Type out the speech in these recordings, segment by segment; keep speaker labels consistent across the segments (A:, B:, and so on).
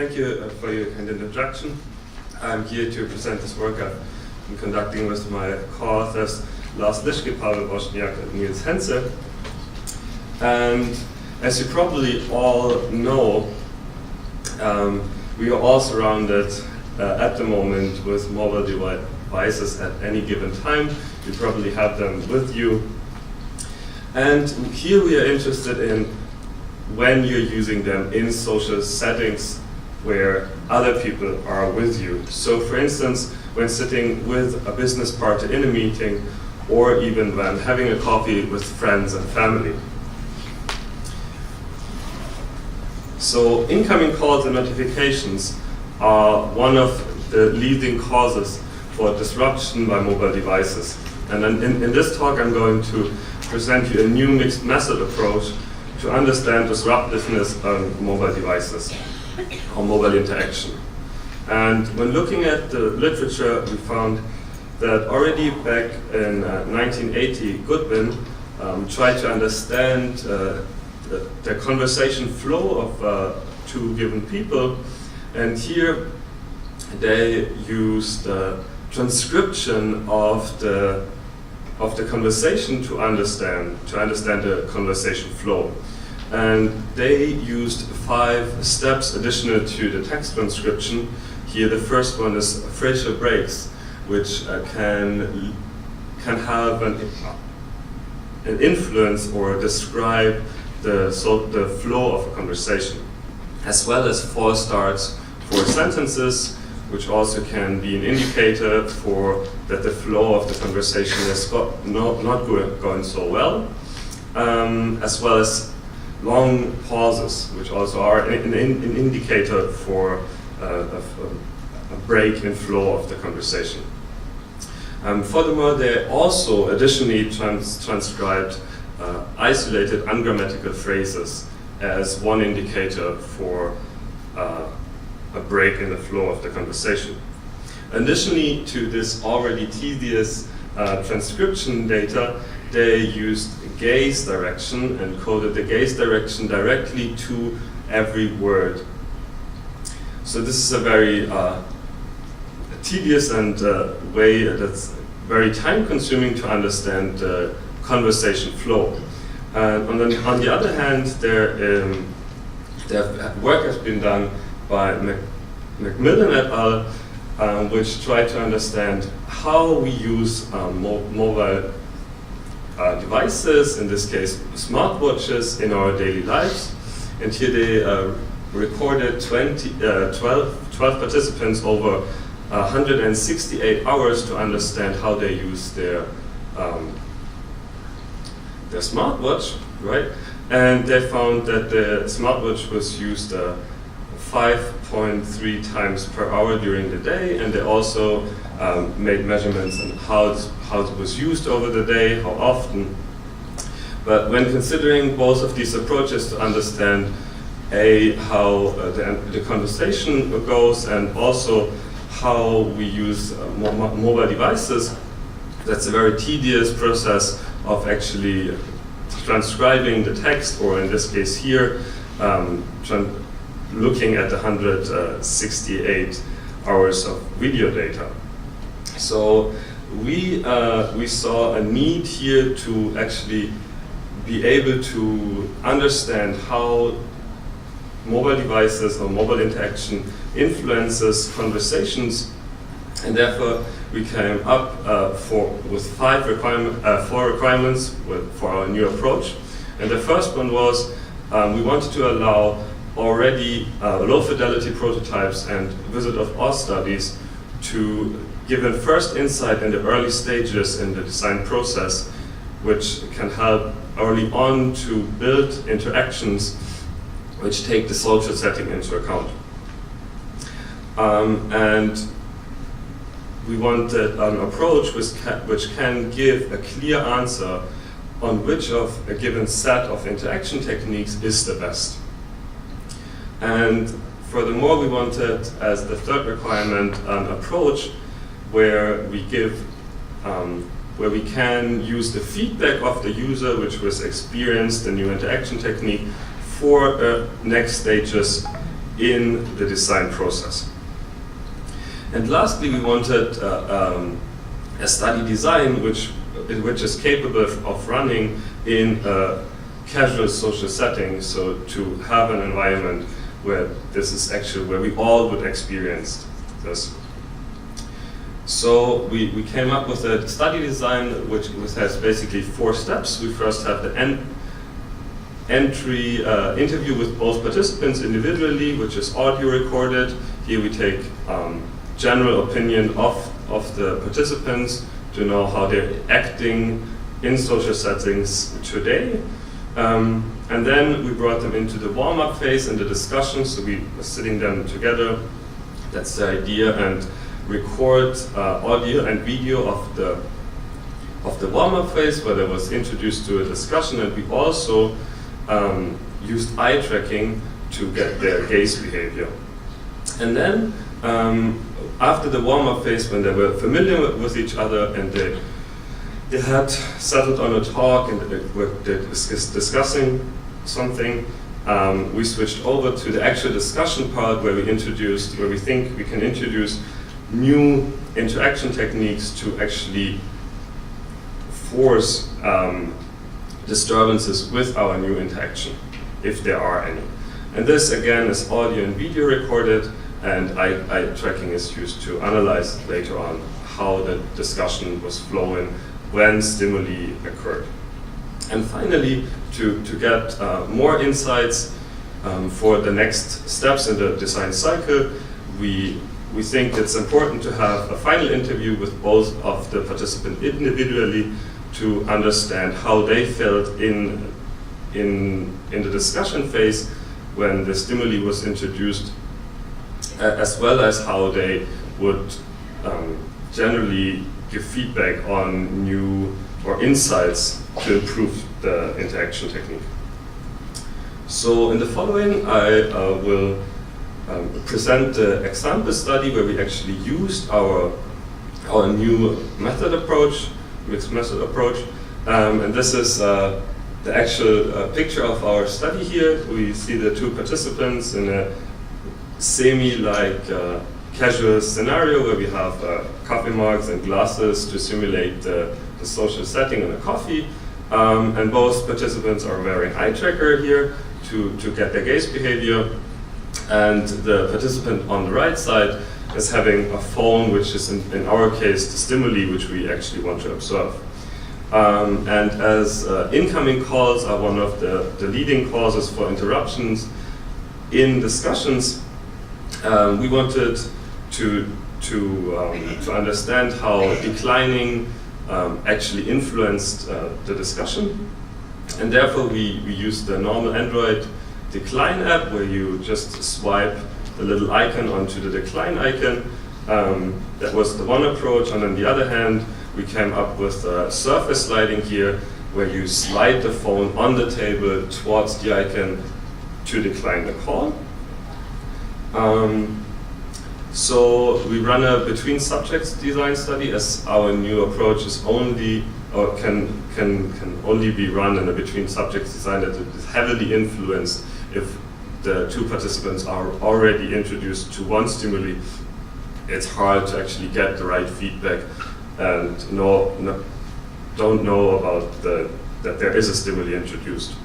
A: Thank you for your kind introduction. I'm here to present this work I've been conducting with my co-authors Lars, Lischke, Pawel, Wozniak, and Niels Henze. And as you probably all know, we are all surrounded at the moment with mobile devices at any given time. You probably have them with you. And here we are interested in when you're using them in social settings where other people are with you. So for instance, when sitting with a business partner in a meeting, or even when having a coffee with friends and family. So incoming calls and notifications are one of the leading causes for disruption by mobile devices. And then in this talk I'm going to present you a new mixed method approach to understand disruptiveness on mobile devices or mobile interaction. And when looking at the literature, we found that already back in 1980, Goodwin tried to understand the conversation flow of two given people, and here they used transcription of the conversation to understand the conversation flow. And they used 5 steps additional to the text transcription. Here the first one is phrasal breaks, which can have an influence or describe the flow of a conversation, as well as false starts for sentences, which also can be an indicator for that the flow of the conversation is not going so well, as well as long pauses, which also are an indicator for a break in flow of the conversation. Furthermore, they also additionally transcribed isolated ungrammatical phrases as one indicator for a break in the flow of the conversation. Additionally to this already tedious transcription data, they used gaze direction and coded the gaze direction directly to every word. So this is a very tedious and way that's very time-consuming to understand the conversation flow. And on the other hand, their work has been done by Macmillan et al., which tried to understand how we use mobile devices, in this case smartwatches, in our daily lives. And here they recorded 12 participants over 168 hours to understand how they use their smartwatch, right? And they found that the smartwatch was used 5.3 times per hour during the day, and they also made measurements on how it was used over the day, how often. But when considering both of these approaches to understand how the conversation goes and also how we use mobile devices, that's a very tedious process of actually transcribing the text, or in this case here, looking at the 168 hours of video data. So we saw a need here to actually be able to understand how mobile devices or mobile interaction influences conversations, and therefore we came up with 4 requirements for our new approach. And the first one was we wanted to allow already low fidelity prototypes and visit of all studies to give a first insight in the early stages in the design process, which can help early on to build interactions which take the social setting into account. And we wanted an approach which can give a clear answer on which of a given set of interaction techniques is the best. And furthermore, we wanted, as the third requirement, an approach where we can use the feedback of the user, which was experienced the new interaction technique, for next stages in the design process. And lastly, we wanted a study design which is capable of running in a casual social setting, so to have an environment where this is actually where we all would experience this. So we came up with a study design which has basically 4 steps. We first have the entry interview with both participants individually, which is audio recorded. Here we take general opinion of the participants to know how they're acting in social settings today. And then we brought them into the warm-up phase and the discussion, so we were sitting them together, that's the idea, and record audio and video of the warm-up phase where they was introduced to a discussion, and we also used eye tracking to get their gaze behavior. And then after the warm-up phase, when they were familiar with each other and they had settled on a talk and they were discussing something, we switched over to the actual discussion part where we think we can introduce new interaction techniques to actually force disturbances with our new interaction, if there are any. And this again is audio and video recorded, and eye tracking is used to analyze later on how the discussion was flowing when stimuli occurred. And finally, to get more insights for the next steps in the design cycle, we think it's important to have a final interview with both of the participants individually to understand how they felt in the discussion phase when the stimuli was introduced, as well as how they would generally give feedback on new or insights to improve the interaction technique. So in the following, I will present the example study where we actually used our new method approach, mixed method approach, and this is the actual picture of our study here. We see the 2 participants in a semi-like casual scenario where we have coffee mugs and glasses to simulate the social setting in a coffee, and both participants are wearing eye tracker here to get their gaze behavior, and the participant on the right side is having a phone, which is in our case the stimuli which we actually want to observe. And as incoming calls are one of the leading causes for interruptions in discussions, we wanted to understand how declining actually influenced the discussion, and therefore we used the normal Android decline app where you just swipe the little icon onto the decline icon. That was the one approach, and on the other hand we came up with surface sliding here where you slide the phone on the table towards the icon to decline the call. So we run a between subjects design study, as our new approach is only, or can only be run in a between subjects design that is heavily influenced if the 2 participants are already introduced to one stimuli. It's hard to actually get the right feedback and don't know about that there is a stimuli introduced.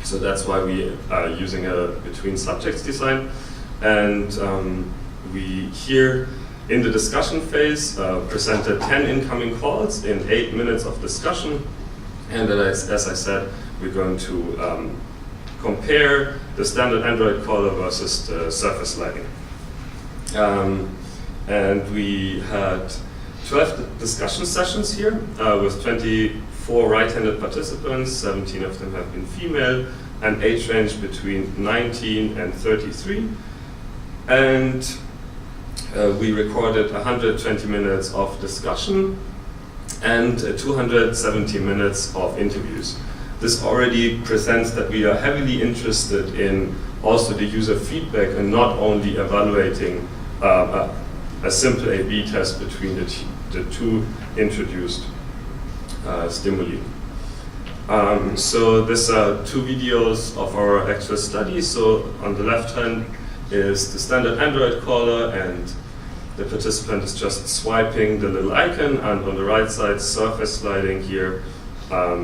A: So that's why we are using a between subjects design. And we here in the discussion phase presented 10 incoming calls in 8 minutes of discussion. And as I said, we're going to compare the standard Android caller versus the surface sliding. And we had 12 discussion sessions here with 24 right-handed participants. 17 of them have been female, and age range between 19 and 33. And we recorded 120 minutes of discussion and 270 minutes of interviews. This already presents that we are heavily interested in also the user feedback and not only evaluating a simple A/B test between the 2 introduced stimuli. So these are 2 videos of our actual study. So on the left hand is the standard Android caller, and the participant is just swiping the little icon, and on the right side, surface sliding here,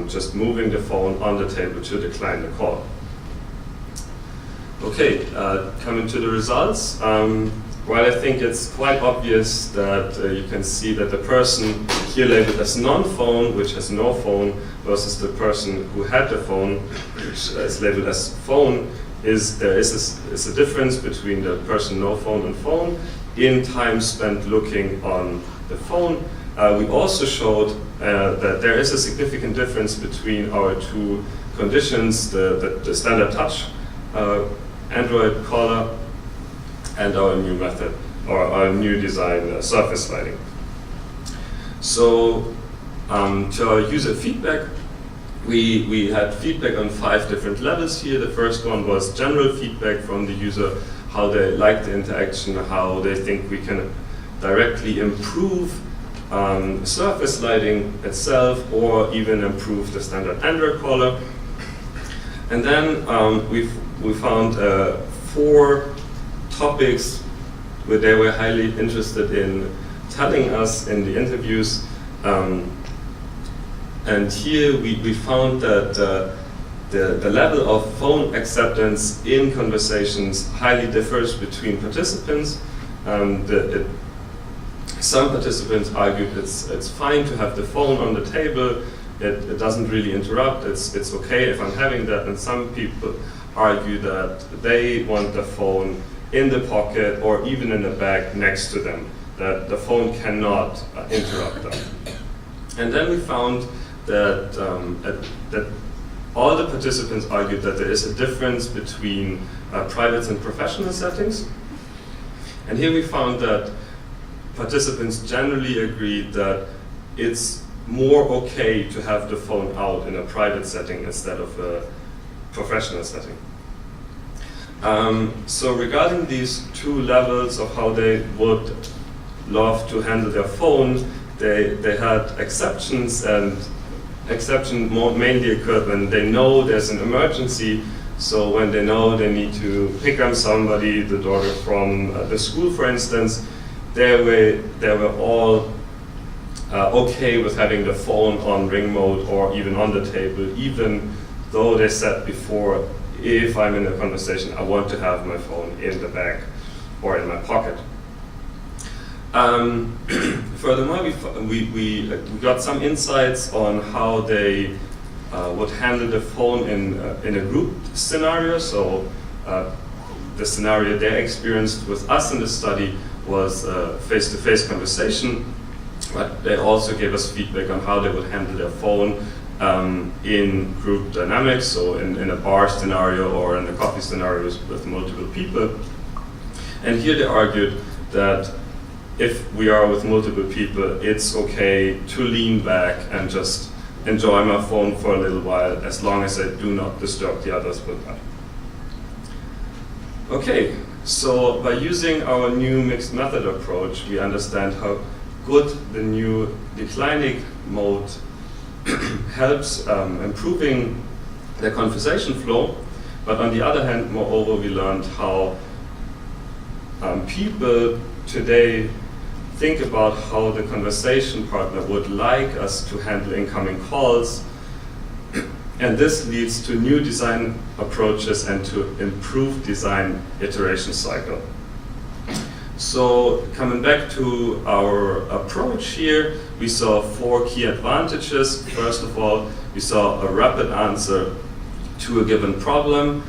A: just moving the phone on the table to decline the call. Okay, coming to the results. While I think it's quite obvious that you can see that the person here labeled as non-phone, which has no phone, versus the person who had the phone, which is labeled as phone, there is a difference between the person no phone and phone in time spent looking on the phone. We also showed that there is a significant difference between our two conditions, the standard touch Android caller and our new method, or our new design, surface sliding. So to our user feedback, we had feedback on 5 different levels here. The first one was general feedback from the user, how they like the interaction, how they think we can directly improve surface sliding itself, or even improve the standard Android caller. And then we found 4 topics where they were highly interested in telling us in the interviews. And here we found that the level of phone acceptance in conversations highly differs between participants. Some participants argued it's fine to have the phone on the table, it doesn't really interrupt, it's okay if I'm having that, and some people argue that they want the phone in the pocket or even in the bag next to them, that the phone cannot interrupt them. And then we found that, that all the participants argued that there is a difference between private and professional settings. And here we found that participants generally agreed that it's more okay to have the phone out in a private setting instead of a professional setting. So regarding these 2 levels of how they would love to handle their phone, they had exceptions, and exception mainly occurred when they know there's an emergency. So when they know they need to pick up somebody, the daughter from the school, for instance, they were all okay with having the phone on ring mode or even on the table, even though they said before, if I'm in a conversation, I want to have my phone in the bag or in my pocket. Furthermore, we got some insights on how they would handle the phone in a group scenario. So the scenario they experienced with us in the study was a face-to-face conversation, but they also gave us feedback on how they would handle their phone in group dynamics, so in a bar scenario or in a coffee scenarios with multiple people. And here they argued that if we are with multiple people, it's okay to lean back and just enjoy my phone for a little while, as long as I do not disturb the others with that. Okay, so by using our new mixed method approach, we understand how good the new declining mode helps improving the conversation flow. But on the other hand, moreover, we learned how people today think about how the conversation partner would like us to handle incoming calls. And this leads to new design approaches and to improved design iteration cycle. So coming back to our approach here, we saw 4 key advantages. First of all, we saw a rapid answer to a given problem.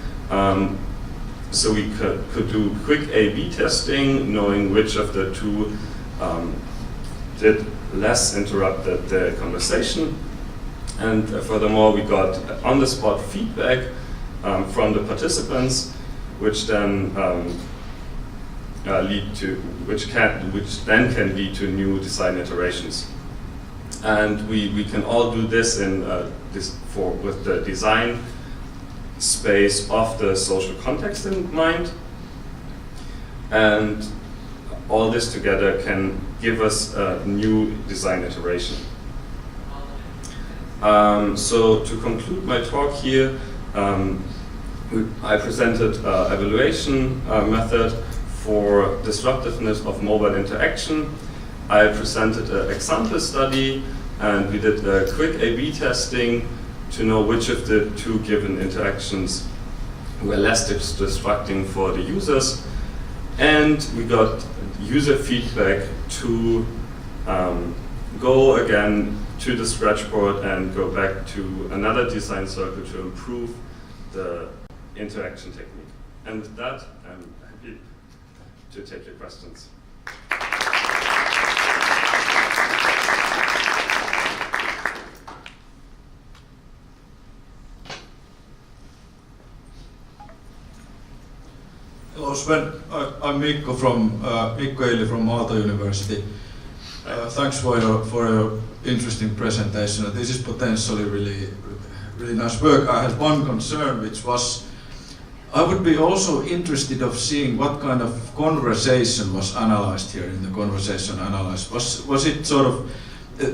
A: So we could do quick A/B testing, knowing which of the 2 did less interrupted the conversation. And furthermore, we got on-the-spot feedback from the participants, which then which then can lead to new design iterations. And we can all do this with the design space of the social context in mind. And all this together can give us a new design iteration. So to conclude my talk here, I presented an evaluation method for disruptiveness of mobile interaction. I presented an example study, and we did a quick A/B testing to know which of the two given interactions were less distracting for the users. And we got user feedback to go again to the scratchboard and go back to another design circle to improve the interaction technique. And with that, I'm happy to take your questions.
B: Hello Sven, I'm Mikko Eili from Aalto University. Thanks for your interesting presentation. This is potentially really nice work. I had one concern, which was I would be also interested of seeing what kind of conversation was analyzed here in the conversation analysis. Was it sort of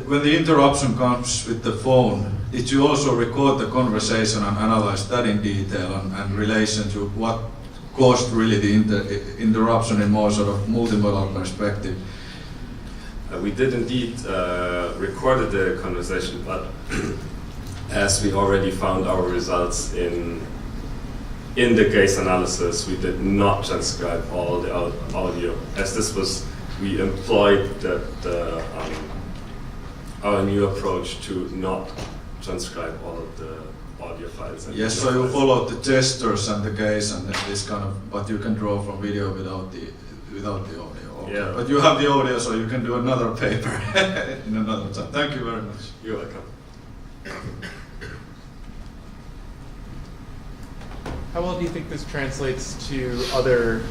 B: when the interruption comes with the phone? Did you also record the conversation and analyze that in detail and relation to what caused really the interruption in more sort of multimodal perspective?
A: We did indeed record the conversation, but as we already found our results in the case analysis, we did not transcribe all the audio. As this was, we employed our new approach to not transcribe all of the audio files.
B: Yes, so you followed the gestures and the gaze and this kind of, but you can draw from video without the audio. Okay.
A: Yeah.
B: But you have the audio, so you can do another paper in another time. Thank you very much.
A: You're welcome.
C: How well do you think this translates to other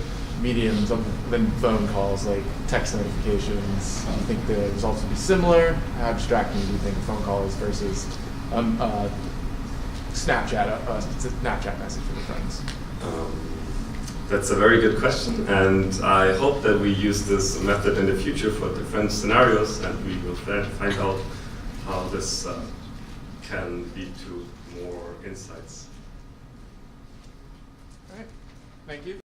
C: mediums other than phone calls, like text notifications? Do you think the results would be similar? How distracting do you think a phone call is versus Snapchat message from your friends?
A: That's a very good question, and I hope that we use this method in the future for different scenarios, and we will find out how this can lead to more insights.
C: All right, thank you.